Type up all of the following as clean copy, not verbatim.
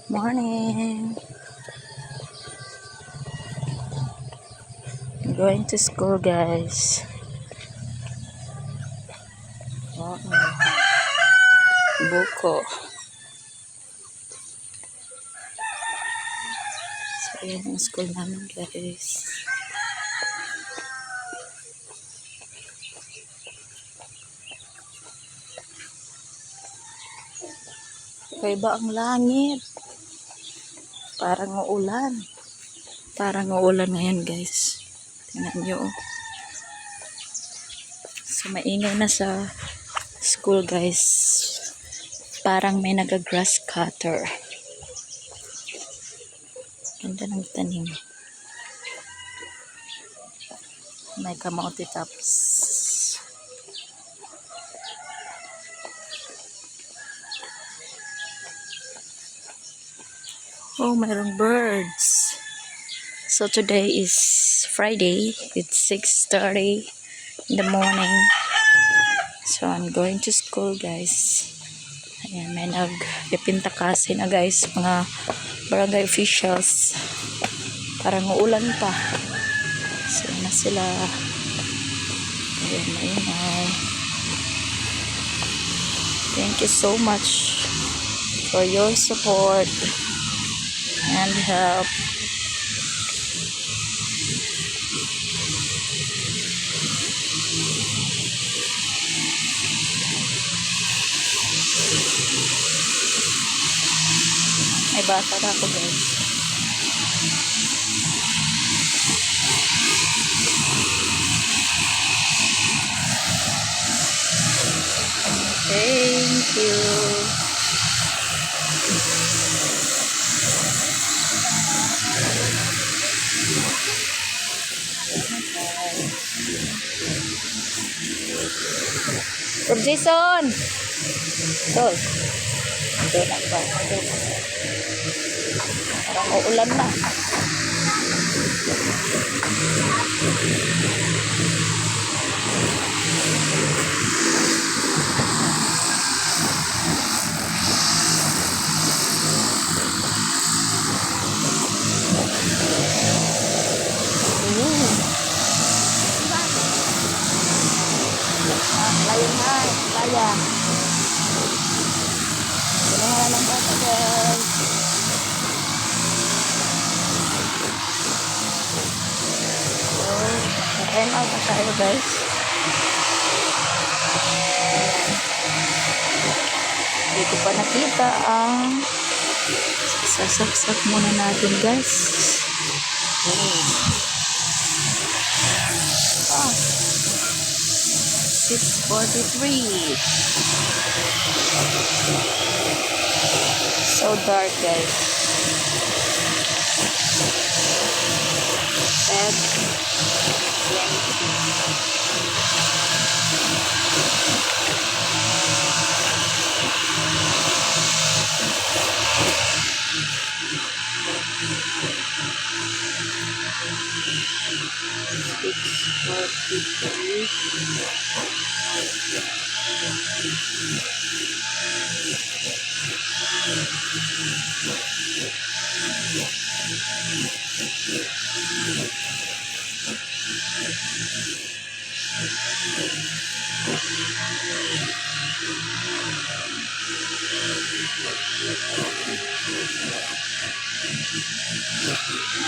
Morning. I'm going to school, guys. Buko. So, yan ang school namin, guys. Kaiba ang langit. Parang uulan. Parang uulan ngayon, guys. Tingnan nyo. So, maingay na sa school, guys. Parang may naga-grass cutter. Ganda ng tanim. May kamote tops. Oh, mayroong birds. So today is Friday. It's 6:30 in the morning. So I'm going to school, guys. Ayan, may nagpipinta kasi na, guys, mga barangay officials. Parang uulan pa. So na sila. Ayan, maingay. Thank you so much for your support and help. May bata na ako, guys. Thank you. From Jason. So, ito lang ba? Parang uulan na. Layan na, kaya. Kailangan lang bata, guys. So, time out na tayo, guys. Hindi ko pa nakita ang sasaksak muna natin, guys. Ah, 6:43. So dark, guys. Feb 6:43.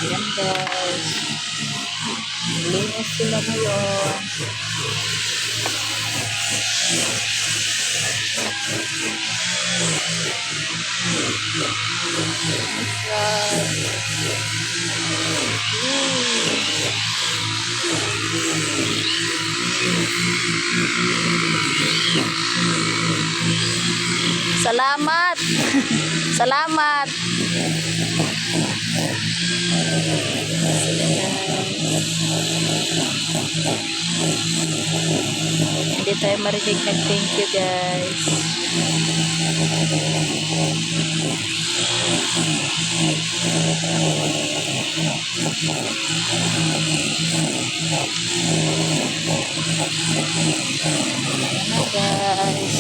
Ayan, guys. Linis sila ngayon. Salamat. Salamat. Hindi tayo marinig ng thank you, guys. Guys.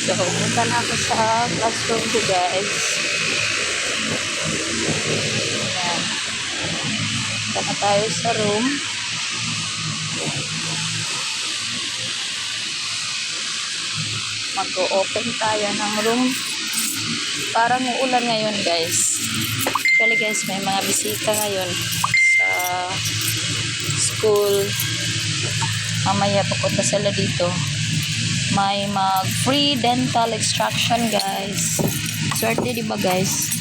So, punta na ako sa classroom ko, guys. Ayan. Punta na tayo sa room. Mag-o-open tayo ng room. Parang uulan ngayon, guys. Actually, guys, may mga bisita ngayon sa school. Mamaya pupunta sila dito. May mag-free dental extraction, guys. Swerte, diba, guys?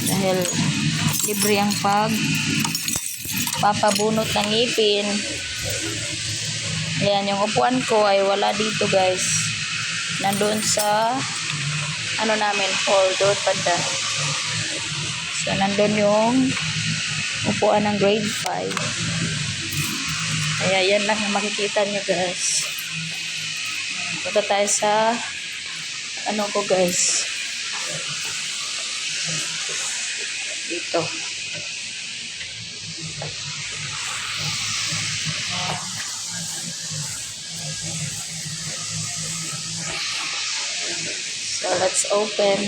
Dahil libre ang papabunot ng ngipin. Ayan, yung upuan ko ay wala dito, guys. Nandoon sa namin, hall, doon banda. So, nandun yung upuan ng grade 5. Kaya, yan lang yung makikita nyo, guys. Punta tayo sa ko, guys. Dito. So, let's open.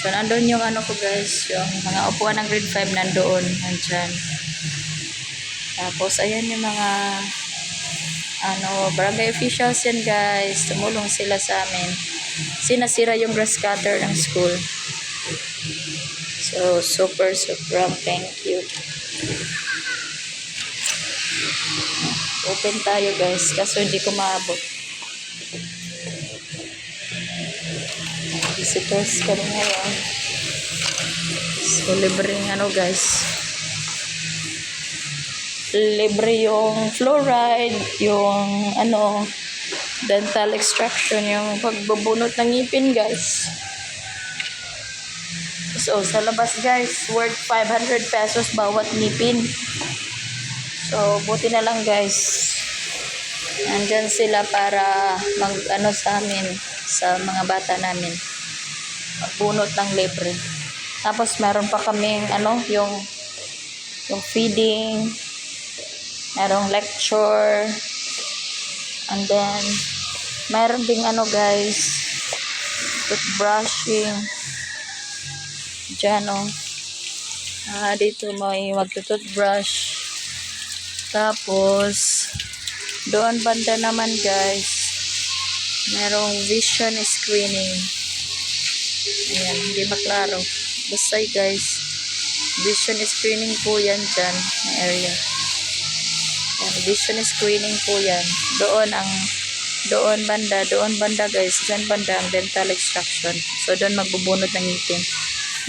So, nandun yung ko, guys. Yung mga upuan ng grade 5 nandoon. Nandyan. Tapos, ayan yung mga barangay officials yan, guys. Tumulong sila sa amin. Sinasira yung grass cutter ng school. So, super thank you. Open tayo, guys. Kaso hindi ko maabot. Visitors kami ngayon. So, libreng guys. Libre yung fluoride, yung dental extraction, yung pagbubunot ng ngipin, guys. So, sa labas, guys, worth 500 pesos bawat ngipin. So, buti na lang, guys. Nandyan sila para sa amin, sa mga bata namin. Magbunot ng libre. Tapos, meron pa kaming, yung feeding, merong lecture, and then, meron ding guys, toothbrushing, dyan, dito may magtutoothbrush. Tapos, doon banda naman, guys, merong vision screening. Ayan, hindi maklaro. Basta, guys, vision screening po yan dyan, na area. Ayan, vision screening po yan. Doon banda, guys, dyan banda ang dental extraction. So, doon magbubunot ng ngipin.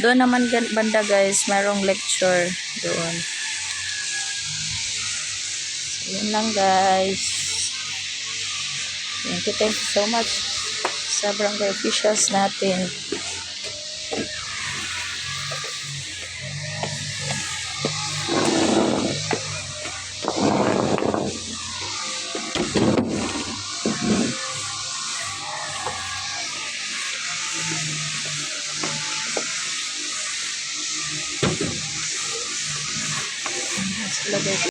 Doon naman banda, guys, merong lecture doon. So, yun lang, guys. Thank you so much sa barangay officials natin. Sila, guys.